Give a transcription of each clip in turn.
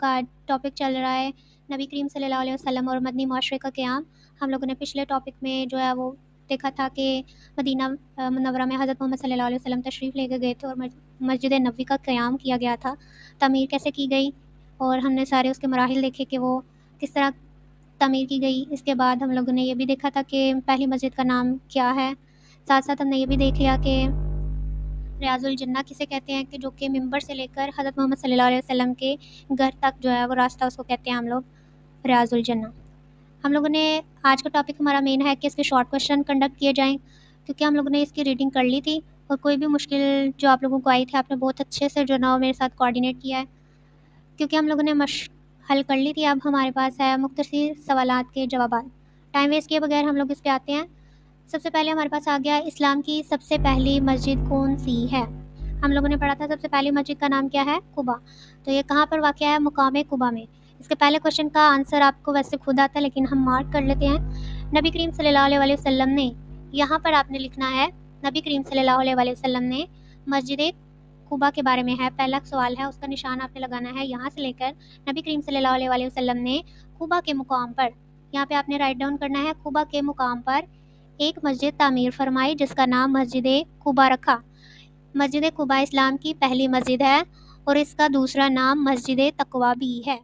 کا ٹاپک چل رہا ہے نبی کریم صلی اللہ علیہ وسلم اور مدنی معاشرے کا قیام. ہم لوگوں نے پچھلے ٹاپک میں جو ہے وہ دیکھا تھا کہ مدینہ منورہ میں حضرت محمد صلی اللہ علیہ وسلم تشریف لے کے گئے تھے اور مسجد نبوی کا قیام کیا گیا تھا. تعمیر کیسے کی گئی اور ہم نے سارے اس کے مراحل دیکھے کہ وہ کس طرح تعمیر کی گئی. اس کے بعد ہم لوگوں نے یہ بھی دیکھا تھا کہ پہلی مسجد کا نام کیا ہے. ساتھ ساتھ ہم نے یہ بھی دیکھ لیا کہ ریاض الجنہ کسے کہتے ہیں کہ جو کہ ممبر سے لے کر حضرت محمد صلی اللہ علیہ وسلم کے گھر تک جو ہے وہ راستہ اس کو کہتے ہیں ہم لوگ ریاض الجنہ. ہم لوگوں نے آج کا ٹاپک ہمارا مین ہے کہ اس کے شارٹ کویشچن کنڈکٹ کیے جائیں کیونکہ ہم لوگوں نے اس کی ریڈنگ کر لی تھی اور کوئی بھی مشکل جو آپ لوگوں کو آئی تھی آپ نے بہت اچھے سے جو نا میرے ساتھ کوآرڈینیٹ کیا ہے کیونکہ ہم لوگوں نے حل کر لی تھی. اب ہمارے پاس ہے مختصر سوالات کے جوابات. ٹائم ویسٹ کیے بغیر ہم لوگ اس پہ آتے ہیں. سب سے پہلے ہمارے پاس آ گیا اسلام کی سب سے پہلی مسجد کون سی ہے. ہم لوگوں نے پڑھا تھا سب سے پہلی مسجد کا نام کیا ہے قباء. تو یہ کہاں پر واقع ہے مقام قباء میں. اس کے پہلے کویشچن کا آنسر آپ کو ویسے خود آتا ہے لیکن ہم مارک کر لیتے ہیں. نبی کریم صلی اللہ علیہ وسلم نے یہاں پر آپ نے لکھنا ہے نبی کریم صلی اللہ علیہ وسلم نے مسجد قباء کے بارے میں ہے. پہلا سوال ہے اس کا نشان آپ نے لگانا ہے یہاں سے لے کر نبی کریم صلی اللہ علیہ وسلم نے قباء کے مقام پر یہاں پہ آپ نے رائٹ ڈاؤن کرنا ہے قباء کے مقام پر ایک مسجد تعمیر فرمائی جس کا نام مسجد قباء رکھا. مسجد قباء اسلام کی پہلی مسجد ہے اور اس کا دوسرا نام مسجد تقویٰ بھی ہے.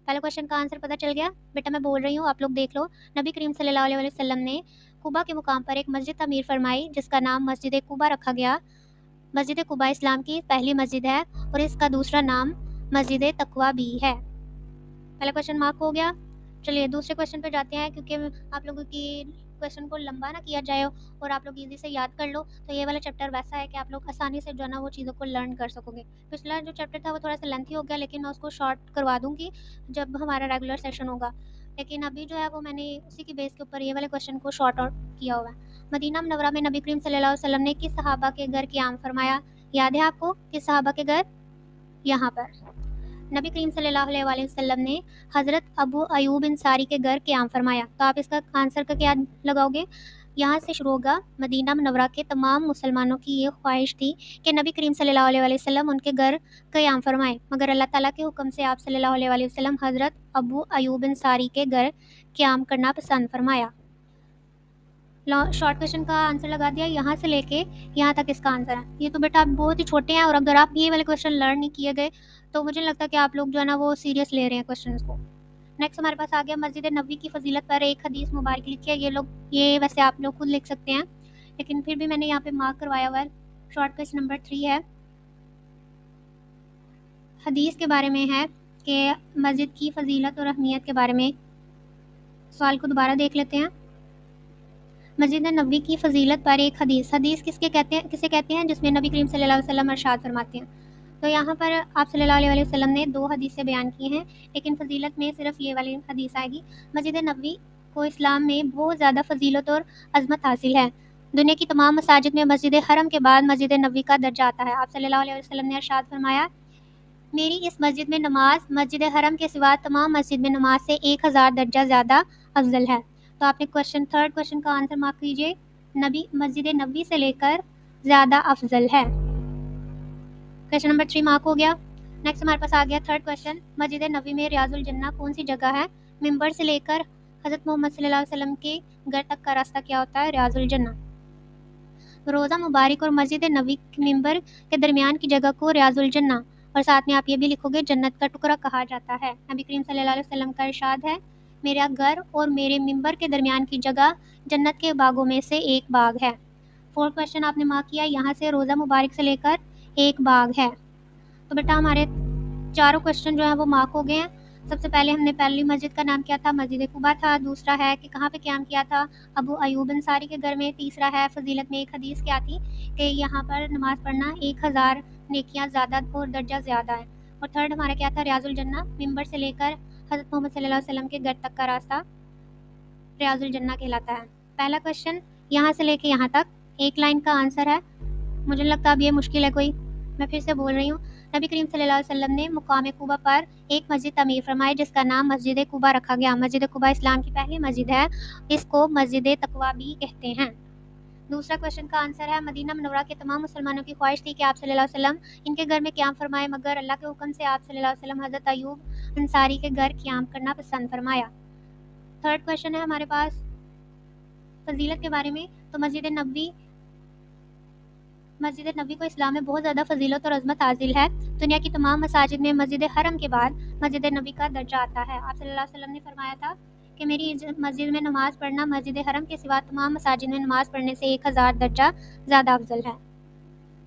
پہلے کویشچن کا آنسر پتہ چل گیا بیٹا. میں بول رہی ہوں آپ لوگ دیکھ لو. نبی کریم صلی اللہ علیہ وسلم نے قباء کے مقام پر ایک مسجد تعمیر فرمائی جس کا نام مسجد قباء رکھا گیا. مسجد قباء اسلام کی پہلی مسجد ہے اور اس کا دوسرا نام مسجد تقویٰ بھی ہے. پہلا کویشچن مارک ہو گیا. چلیے دوسرے کویشچن پہ جاتے ہیں کیونکہ آپ لوگوں کی کویشچن کو لمبا نہ کیا جائے اور آپ لوگ ایزی سے یاد کر لو. تو یہ والا چیپٹر ویسا ہے کہ آپ لوگ آسانی سے جو ہے نا وہ چیزوں کو لرن کر سکو گے. پچھلا جو چیپٹر تھا وہ تھوڑا سا لینتھی ہو گیا لیکن میں اس کو شارٹ کروا دوں گی جب ہمارا ریگولر سیشن ہوگا. لیکن ابھی جو ہے وہ میں نے اسی کی بیس کے اوپر یہ والے کویشچن کو شارٹ آؤٹ کیا ہوا ہے. مدینہ منورہ میں نبی کریم صلی اللہ علیہ وسلم نے کس صحابہ کے گھر قیام فرمایا. یاد ہے آپ کو کس صحابہ کے گھر. یہاں پر نبی کریم صلی اللہ علیہ وسلم نے حضرت ابو ایوب انصاری کے گھر قیام فرمایا. تو آپ اس کا آنسر کا کیا لگاؤ گے. یہاں سے شروع ہوگا. مدینہ منورہ کے تمام مسلمانوں کی یہ خواہش تھی کہ نبی کریم صلی اللہ علیہ وسلم ان کے گھر قیام فرمائیں مگر اللہ تعالیٰ کے حکم سے آپ صلی اللہ علیہ وسلم حضرت ابو ایوب انصاری کے گھر قیام کرنا پسند فرمایا. شارٹ کویشچن کا آنسر لگا دیا. یہاں سے لے کے یہاں تک اس کا آنسر ہے. یہ تو بیٹا آپ بہت ہی چھوٹے ہیں اور اگر آپ یہ والے کویشچن لرن نہیں کیے گئے تو مجھے لگتا ہے کہ آپ لوگ جو ہے نا وہ سیریس لے رہے ہیں کویشچنس کو. نیکسٹ ہمارے پاس آ گیا مسجد نبوی کی فضیلت پر ایک حدیث مبارک لکھی ہے. یہ ویسے آپ لوگ خود لکھ سکتے ہیں لیکن پھر بھی میں نے یہاں پہ مارک کروایا ہوا ہے. شارٹ کویشچن نمبر 3 ہے. حدیث کے بارے میں ہے کہ مسجد کی فضیلت اور اہمیت کے بارے میں. سوال کو دوبارہ دیکھ لیتے ہیں. مسجد نبوی کی فضیلت پر ایک حدیث. حدیث کسے کہتے ہیں جس میں نبی کریم صلی اللہ علیہ وسلم ارشاد فرماتے ہیں. تو یہاں پر آپ صلی اللہ علیہ وسلم نے 2 حدیثیں بیان کی ہیں لیکن فضیلت میں صرف یہ والی حدیث آئے گی. مسجد نبوی کو اسلام میں بہت زیادہ فضیلت اور عظمت حاصل ہے. دنیا کی تمام مساجد میں مسجد حرم کے بعد مسجد نبوی کا درجہ آتا ہے. آپ صلی اللہ علیہ وسلم نے ارشاد فرمایا میری اس مسجد میں نماز مسجد حرم کے سوا تمام مسجد میں نماز سے 1000 درجہ زیادہ افضل ہے. تو آپ نے تھرڈ کویشچن کا آنسر مارک کیجیے. مسجد نبوی سے لے کر زیادہ افضل ہے. کویشچن نمبر 3 مارک ہو گیا. نیکسٹ ہمارے پاس آ گیا تھرڈ کویشچن. مسجد نبوی میں ریاض الجنہ کون سی جگہ ہے. ممبر سے لے کر حضرت محمد صلی اللہ علیہ وسلم کے گھر تک کا راستہ کیا ہوتا ہے. ریاض الجنہ. روضہ مبارک اور مسجد نبوی ممبر کے درمیان کی جگہ کو ریاض الجنہ اور ساتھ میں آپ یہ بھی لکھو گے جنت کا ٹکڑا کہا جاتا ہے. نبی کریم صلی اللہ علیہ وسلم کا ارشاد ہے میرا گھر اور میرے ممبر کے درمیان کی جگہ جنت کے باغوں میں سے ایک باغ ہے. فورتھ کویشچن آپ نے مارک کیا. یہاں سے روضہ مبارک سے لے کر ایک باغ ہے. تو بیٹا ہمارے چاروں کویشچن جو ہیں وہ مارک ہو گئے ہیں. سب سے پہلے ہم نے پہلی مسجد کا نام کیا تھا مسجد قباء تھا. دوسرا ہے کہ کہاں پہ قیام کیا تھا ابو ایوب انصاری کے گھر میں. تیسرا ہے فضیلت میں ایک حدیث کیا تھی کہ یہاں پر نماز پڑھنا 1000 نیکیاں زیادہ اور درجہ زیادہ ہے. اور تھرڈ ہمارا کیا تھا ریاض الجنہ. ممبر سے لے کر حضرت محمد صلی اللہ علیہ وسلم کے گھر تک کا راستہ ریاض الجنہ کہلاتا ہے. پہلا کویشچن یہاں سے لے کے یہاں تک ایک لائن کا آنسر ہے. مجھے لگتا اب یہ مشکل ہے کوئی. میں پھر سے بول رہی ہوں. نبی کریم صلی اللہ علیہ وسلم نے مقام قباء پر ایک مسجد تعمیر فرمائی جس کا نام مسجد قباء رکھا گیا. مسجد قباء اسلام کی پہلی مسجد ہے. اس کو مسجد تقویٰ بھی کہتے ہیں. دوسرا کویشچن کا آنسر ہے مدینہ منورہ کے تمام مسلمانوں کی خواہش تھی کہ آپ صلی اللہ علیہ وسلم ان کے گھر میں قیام فرمائے، مگر اللہ کے حکم سے آپ صلی اللہ علیہ وسلم حضرت ایوب انصاری کے گھر قیام کرنا پسند فرمایا۔ تھرڈ کویشچن ہے ہمارے پاس فضیلت کے بارے میں، تو مسجد نبی کو اسلام میں بہت زیادہ فضیلت اور عظمت حاصل ہے۔ دنیا کی تمام مساجد میں مسجد حرم کے بعد مسجد نبی کا درجہ آتا ہے۔ آپ صلی اللہ علیہ وسلم نے فرمایا تھا کہ میری مسجد میں نماز پڑھنا مسجد حرم کے سوا تمام مساجد میں نماز پڑھنے سے 1000 درجہ زیادہ افضل ہے۔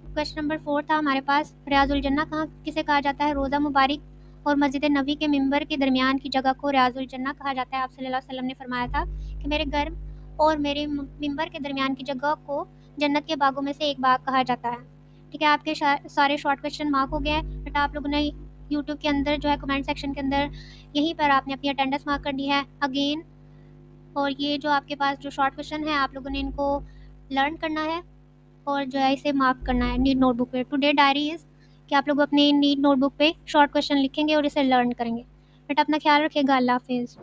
کویشچن نمبر 4 تھا ہمارے پاس ریاض الجنہ کسے کہا جاتا ہے؟ روضہ مبارک اور مسجد نبی کے ممبر کے درمیان کی جگہ کو ریاض الجنہ کہا جاتا ہے۔ آپ صلی اللہ علیہ وسلم نے فرمایا تھا کہ میرے گھر اور میرے ممبر کے درمیان کی جگہ کو جنت کے باغوں میں سے ایک باغ کہا جاتا ہے۔ ٹھیک ہے، آپ کے سارے شارٹ کویشچن مارک ہو گئے ہیں، بٹ آپ لوگوں نے یوٹیوب کے اندر جو ہے کمنٹ سیکشن کے اندر یہیں پر آپ نے اپنی اٹینڈنس مارک کرنی ہے اگین، اور یہ جو آپ کے پاس جو شارٹ کویشچن ہیں آپ لوگوں نے ان کو لرن کرنا ہے اور جو ہے اسے مارک کرنا ہے نیٹ نوٹ بک پہ۔ ٹوڈے ڈائری از کہ آپ لوگ اپنے نیٹ نوٹ بک پہ شارٹ کویشچن لکھیں گے اور اسے لرن کریں گے۔ بٹ اپنا خیال رکھیے گا، اللہ حافظ۔